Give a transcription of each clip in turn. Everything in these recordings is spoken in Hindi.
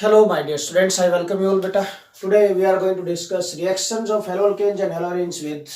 Hello, my dear students. I welcome you all, beta. Today we are going to discuss reactions of haloalkanes and haloarenes with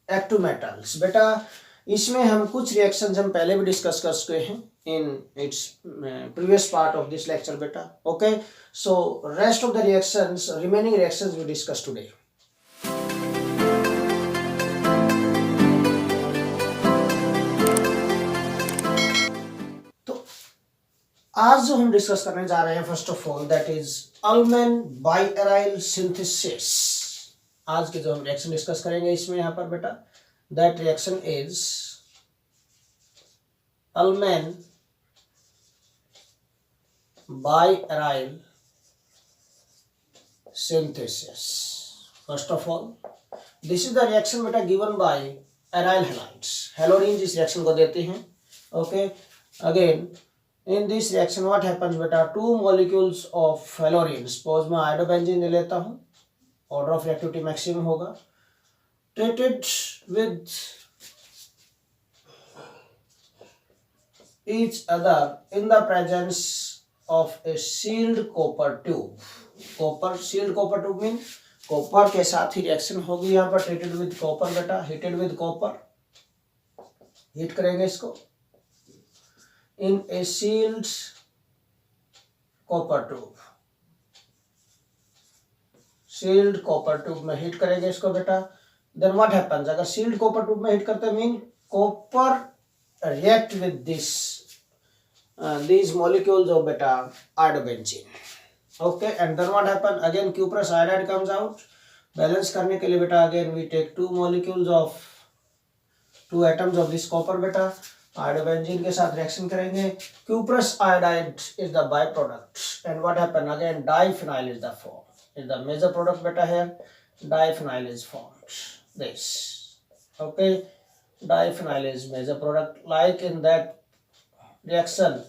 active metals. बेटा इसमें हम कुछ reactions हम पहले भी डिस्कस कर चुके हैं in its previous part of this lecture, beta. Okay, so rest of the reactions, remaining reactions we discuss today. आज जो हम डिस्कस करने जा रहे हैं first of all that is Ullmann biaryl synthesis. आज के जो हम रिएक्शन डिस्कस करेंगे इसमें यहां पर बेटा that reaction is Ullmann biaryl synthesis. First of all this is the reaction बेटा given by aryl halides. Haloarene इस रिएक्शन को देते हैं। Okay, again in this reaction what happens beta, two molecules of halorine, suppose मैं आयोडोबेंजीन ले लेता हूँ, order of reactivity maximum होगा, treated with each other in the presence of a sealed copper tube. copper sealed copper tube mean copper के साथ ही reaction होगी यहाँ पर, treated with copper बेटा, heated with copper, heat करेंगे इसको in a sealed copper tube, sealed copper tube में हीट करेंगे इसको बेटा। then what happens, अगर sealed copper tube में हीट करते mean copper react with this these molecules of beta iodobenzene. okay, and then what happen, again cuprous iodide comes out. Balance करने के लिए बेटा again we take two molecules of two atoms of this copper बेटा, आयोडोबेंजीन के साथ रिएक्शन करेंगे। cuprous iodide is the byproduct and what happen, again diphenyl is the form, is the major product beta here. Diphenyl is formed, this. okay, diphenyl is major product, like in that reaction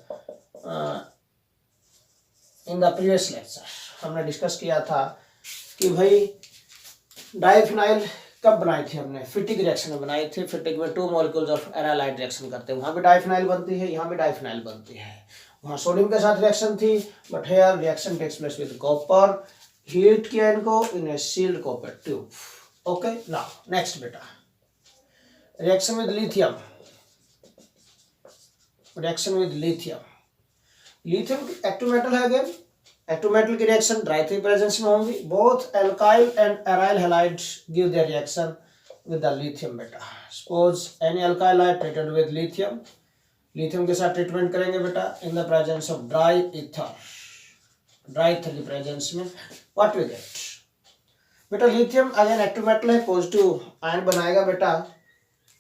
in the previous lecture हमने डिस्कस किया था कि भाई डाइफिनाइल कब बनाई थी हमने, फिटिक रिएक्शन में बनाई थी। फिटिक में टू मॉलिक्यूल्स ऑफ एरालाइड रिएक्शन करते हैं, वहां भी डाइफिनाइल बनती है, यहाँ भी डाइफिनाइल बनती है। वहां सोडियम के साथ रिएक्शन थी, but here reaction takes place with copper, heat किया इनको in a sealed copper tube. Okay, now next बेटा reaction with lithium. Reaction with lithium, lithium active metal है। अगेन एक्टिव मेटल की रिएक्शन ड्राई प्रेजेंस में होंगी। Both alkyl and aryl halides give their reaction with the lithium बेटा। Suppose any alkyl halide treated with lithium, lithium के साथ ट्रीटमेंट करेंगे बेटा in the presence of dry ether. Dry ether की प्रेजेंस में व्हाट वी गेट बेटा, लिथियम अगेन एक्टिव मेटल है, पॉजिटिव आयन बनाएगा बेटा,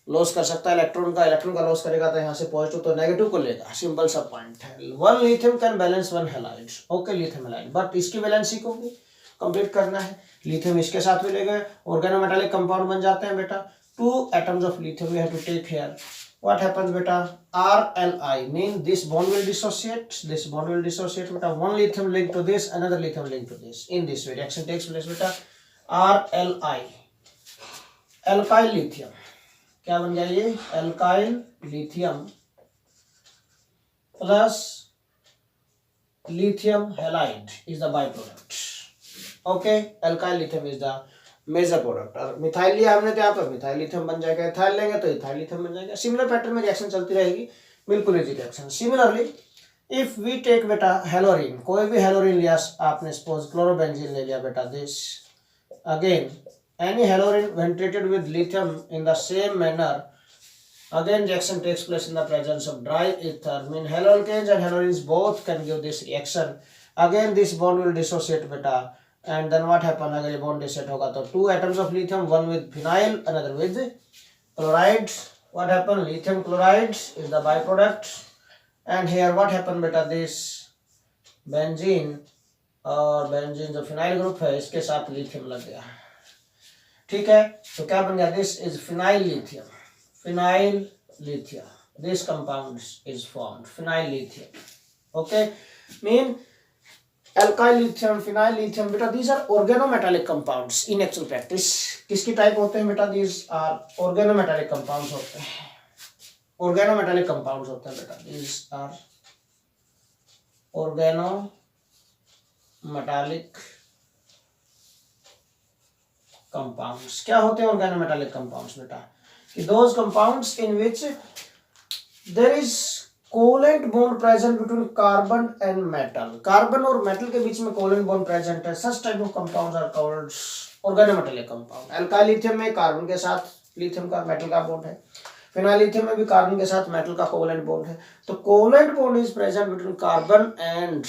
लॉस कर सकता है इलेक्ट्रॉन का लॉस करेगा तो यहाँ से पॉजिटिव तो नेगेटिव को लेगा। सिंपल सा पॉइंट है। One lithium can balance one halide. Okay, lithium halide, but इसकी बैलेंसी को भी कंप्लीट करना है। लिथियम इसके साथ भी लेंगे, ऑर्गेनोमेटालिक कंपाउंड बन जाते हैं बेटा। Two atoms of lithium we have to take here. What happens बेटा, RLI mean this bond will dissociate, this bond will dissociate बेटा, one lithium link to this, another lithium link to this, in this way reaction takes place बेटा। RLI एल्काइल लिथियम क्या बन जाएगी, alkyl lithium plus lithium halide is the by product. Okay, alkyl lithium is the major product. और मिथाइल लिया हमने तो यहाँ पर मिथाइल लिथियम बन जाएगा, इथाइल लेंगे तो इथाइल लिथियम बन जाएगा। सिमिलर पैटर्न में रिएक्शन चलती रहेगी, बिल्कुल easy reaction. Similarly if we take बेटा हेलोरीन, कोई भी हेलोरीन लिया आपने, सपोज क्लोरोबेंजीन ले लिया बेटा, this again any halorine when treated with lithium in the same manner, again reaction takes place in the presence of dry ether, mean haloalkanes and halorines both can give this reaction. Again this bond will dissociate beta, and then what happen, अगर ये bond dissociate होगा तो two atoms of lithium, one with phenyl another with chloride, what happen, lithium chloride is the byproduct, and here what happen beta, this benzene और बेंजीन जो फिनाइल ग्रुप है इसके साथ लिथियम लग गया। ठीक है, तो क्या बन गया, this is phenyl lithium, phenyl lithium, this compound is formed phenyl lithium. Okay, mean alkyl lithium, phenyl lithium बेटा, these are organometallic compounds in actual practice. किसकी टाइप होते हैं बेटा, दीज आर ऑर्गेनोमेटालिक कंपाउंड्स होते हैं, ऑर्गेनोमेटालिक कंपाउंड्स होते हैं बेटा, these are organometallic compounds. क्या होते हैं ऑर्गेनोमेटालिक कंपाउंड्स बेटा? कि those compounds in which there is covalent bond present between carbon and metal. कार्बन और मेटल के बीच में कोवेलेंट बॉन्ड प्रेजेंट है। Such type of compounds are called organometallic compound. Alkyl lithium में कार्बन के साथ लिथियम का मेटल का बॉन्ड है। फिनाइल लिथियम में भी कार्बन के साथ मेटल का कोवेलेंट बॉन्ड है। तो covalent bond is present between carbon and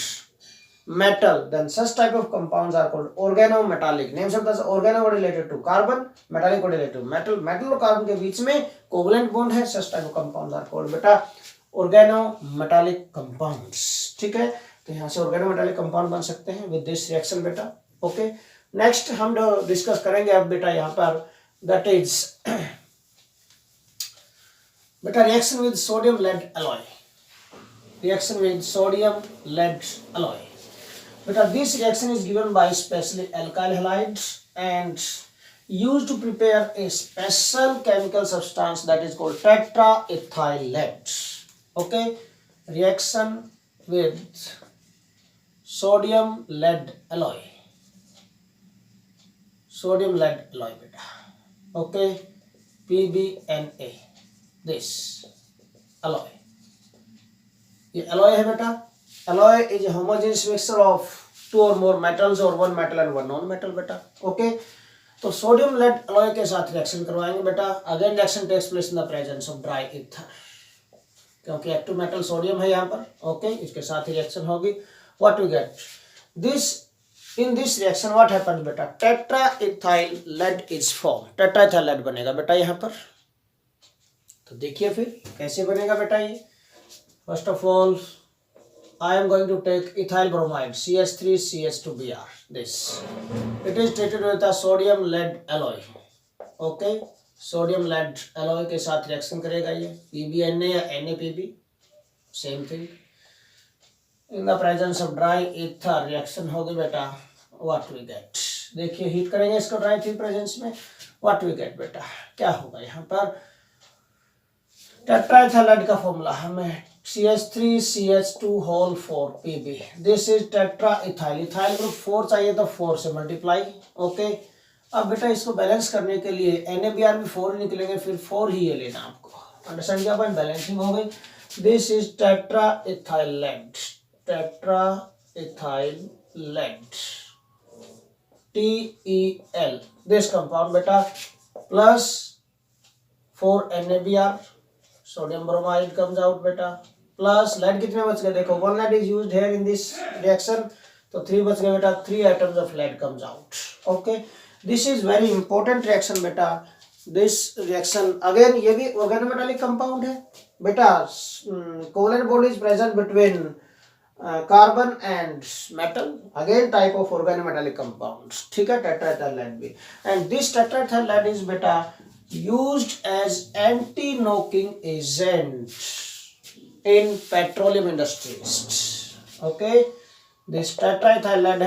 metal, then such type of compounds are called organometallic. Names of the organo related to carbon, metallic related to metal. Metal और carbon के बीच में covalent bond है, such type of compounds are called बेटा organometallic compounds. ठीक है, तो यहाँ से organometallic compound बन सकते हैं with this reaction बेटा. ओके, नेक्स्ट हम डिस्कस करेंगे अब बेटा यहाँ पर, that is बेटा reaction with sodium lead alloy. Reaction with sodium lead alloy. Because this reaction is given by specially alkyl halides and used to prepare a special chemical substance that is called tetraethyl lead. Okay, reaction with sodium lead alloy. Sodium lead alloy beta. Okay, PbNa. This alloy. ये alloy है बेटा. Alloy is a homogeneous mixture of two or more metals or one metal and one non-metal बेटा. ओके, तो सोडियम लेड alloy के साथ रिएक्शन करवाएंगे बेटा. Again reaction takes place in the presence of dry ether, क्योंकि एक्टिव मेटल सोडियम है यहाँ पर. ओके, इसके साथ ही रिएक्शन होगी. What we get this in this reaction, what happens बेटा? Tetraethyl lead is form. Tetraethyl lead बनेगा बेटा यहाँ पर. तो देखिए फिर कैसे बनेगा बेटा ये. First of all I am going to take ethyl bromide CH3CH2Br. This it is treated with a sodium lead alloy. Okay, sodium lead alloy के साथ रिएक्शन करेगा ये. PbNa या NaPb, same thing. In the presence of dry ether reaction होगी बेटा. What we get? देखिए हीट करेंगे इसको ड्राई ether प्रेजेंस में. What we get बेटा? क्या होगा यहाँ पर? टेट्राइथाइल लेड का फॉर्मूला हमें CH3CH2 whole 4 Pb. This is tetraethyl. Ethyl group 4 चाहिए तो 4 से मल्टीप्लाई. ओके, अब बेटा इसको बैलेंस करने के लिए NaBr भी 4 निकलेंगे, फिर 4 ही ये लेना आपको. अंडरस्टैंड किया अपन? बैलेंसिंग हो गई. This is tetraethyl lead. Tetraethyl lead TeL. This compound बेटा plus 4 NaBr. Sodium bromide comes out बेटा. प्लस लेड कितने बच गए? देखो 1 lead is used here in this reaction, तो 3 बच गए बेटा. 3 atoms of lead comes out. Okay, this is very important reaction बेटा. दिस रिएक्शन अगेन ये भी ऑर्गेनोमेटालिक कंपाउंड है बेटा. Covalent bond is present between carbon and metal. Again type of organometallic compounds. ठीक है, टेट्राइथाइल लेड भी. And this tetraethyl lead is बेटा used as anti-knocking agent in petroleum industries. Okay, this tetraethyl lead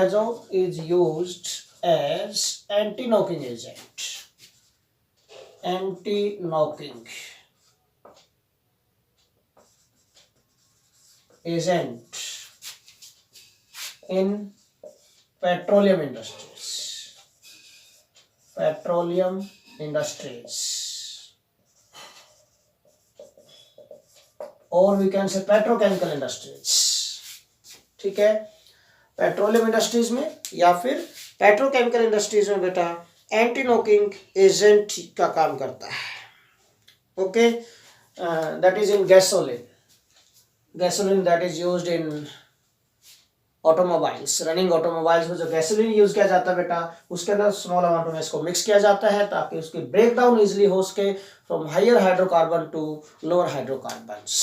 is used as anti-knocking agent. Anti-knocking agent in petroleum industries. Petroleum industries, or we can say petrochemical industries. ठीक है, पेट्रोलियम इंडस्ट्रीज में या फिर पेट्रोकेमिकल इंडस्ट्रीज में बेटा एंटी नॉकिंग एजेंट का काम करता है. Okay, that is in gasoline. Gasoline that is used in automobiles. Running automobiles में जो गैसोलीन यूज किया जाता है बेटा, उसके अंदर स्मॉल अमाउंट में इसको मिक्स किया जाता है ताकि उसकी ब्रेक डाउन इजिली हो सके from higher hydrocarbon to lower hydrocarbons.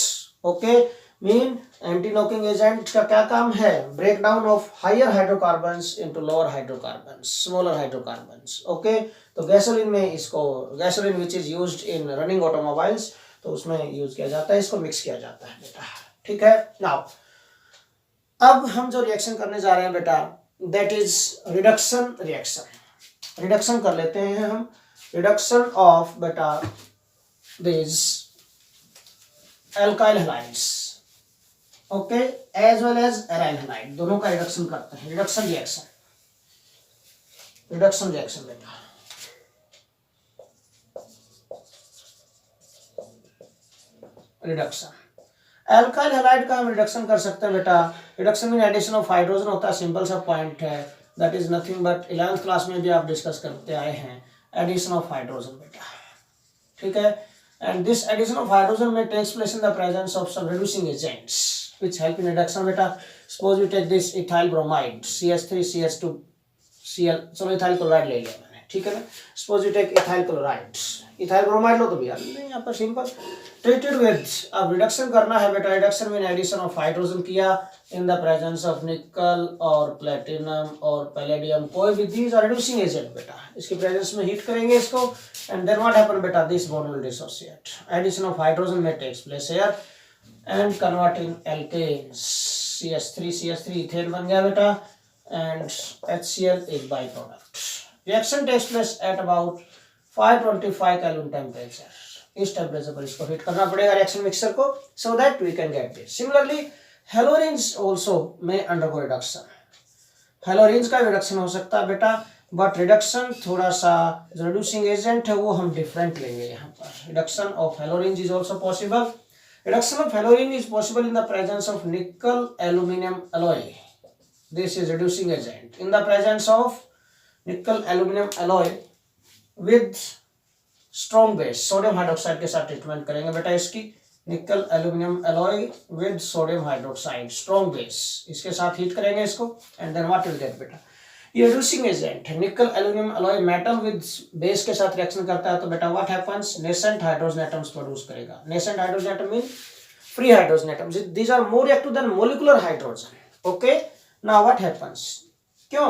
Okay, mean anti knocking agent का क्या काम है? Break down of higher hydrocarbons into lower hydrocarbons, smaller hydrocarbons. Okay, तो गैसोलीन में इसको, gasoline which is used in running automobiles, तो उसमें यूज किया जाता है, इसको मिक्स किया जाता है बेटा. ठीक है, नाउ अब हम जो रिएक्शन करने जा रहे हैं बेटा, that is reduction reaction. Reduction कर लेते हैं हम. रिडक्शन ऑफ बेटा this alkyl halides. Okay, as well as aryl halide, दोनों का रिडक्शन करते हैं, रिडक्शन रिएक्शन, रिडक्शन रिएक्शन बेटा। रिडक्शन एल्काइल हैलाइड का हम रिडक्शन कर सकते हैं बेटा। Reduction mean addition of hydrogen होता है, सिंपल सा पॉइंट है, that is nothing but 11th class में भी आप डिस्कस करते आए हैं, एडिशन ऑफ हाइड्रोजन बेटा, ठीक है। And this addition of hydrogen में takes place in the presence of some reducing agents which help in reduction बेटा। Suppose we take this ethyl bromide CH3 CH2 Cl, चलो इथाइल क्लोराइड ले लिया मैंने, ठीक है ना। Suppose we take ethyl chloride, ethyl bromide लो तो भी नहीं, यहाँ पर सिंपल ट्रीटेड विद, अब रिडक्शन करना है बेटा। रिडक्शन में एडिशन ऑफ हाइड्रोजन किया इन द प्रेजेंस ऑफ निकल और प्लेटिनम और पैलेडियम, कोई भी दीज आर रिड्यूसिंग एजेंट बेटा, इसके प्रेजेंस में हीट करेंगे इसको, एंड देन व्हाट हैपन बेटा, this bond will dissociate, addition of hydrogen में takes place here and convert in alkanes, CH3 CH3 ethane बन गया बेटा, and HCl is byproduct. Reaction takes place at about 525 Kelvin temperature. इस टेम्परेचर पर इसको हीट करना पड़ेगा रिएक्शन मिक्सर को, so that we can get this. Similarly, halogens also may undergo reduction. हेलोरिन्स का रिडक्शन हो सकता है बेटा, बट रिडक्शन थोड़ा सा जो रिड्यूसिंग एजेंट है वो हम डिफरेंट लेंगे यहाँ पर। Reduction of haloarenes is also possible. Reduction of haloarene is possible in the presence of nickel aluminium alloy. This is reducing agent in the presence of nickel aluminum alloy with strong base, sodium hydroxide के साथ ट्रीटमेंट करेंगे बेटा इसकी, nickel aluminium alloy with sodium hydroxide strong base, इसके साथ हीट करेंगे इसको, and then what will get बेटा, ये रिड्यूसिंग एजेंट है। Nickel aluminium alloy metal with base के साथ रिएक्शन करता है तो बेटा what happens, nascent hydrogen atoms produce करेगा। Nascent hydrogen atom mean free hydrogen atoms, these are more active than molecular hydrogen, okay. Now what happens, क्यों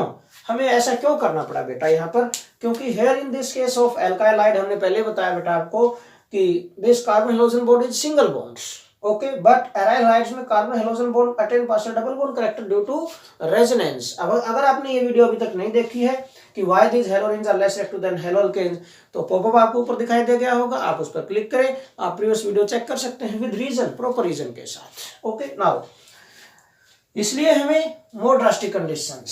हमें ऐसा क्यों करना पड़ा बेटा यहाँ पर, क्योंकि here in this case of alkyl halide हमने पहले बताया बेटा आपको कि this carbon halogen bond is single bond, okay, but aryl halides में carbon halogen bond attain partial double bond character due to resonance. अब अगर आपने ये वीडियो अभी तक नहीं देखी है कि why these haloarenes are less active than haloalkanes, तो पॉपअप आपको ऊपर दिखाई दे गया होगा, आप उस पर क्लिक करें, आप प्रीवियस वीडियो चेक कर सकते हैं विद रीजन, प्रॉपर रीजन के साथ, ओके। नाउ इसलिए हमें मोर ड्रास्टिक कंडीशंस,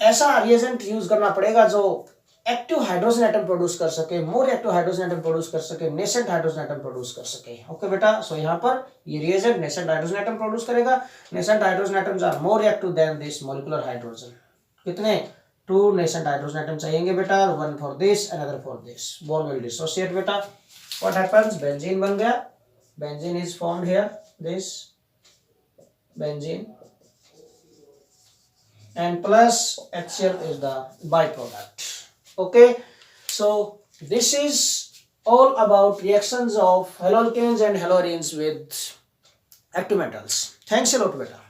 ऐसा रिएजेंट यूज करना पड़ेगा जो एक्टिव हाइड्रोजन एटम प्रोड्यूस कर सके, more active hydrogen atom produce कर सके, नेसेंट हाइड्रोजन एटम प्रोड्यूस कर सके, ओके बेटा। सो यहाँ पर ये reagent nascent hydrogen atom produce करेगा। Nascent hydrogen atoms are more active than this molecular hydrogen. कितने, 2 नेसेंट हाइड्रोजन एटम चाहिए बेटा, one for this another for this, bond will dissociate बेटा। व्हाट हैपेंस, बेंजीन बन गया, benzene is formed here, this benzene, and plus HCl is the byproduct, okay. So this is all about reactions of halocans and halorines with active metals. Thanks a lot beta.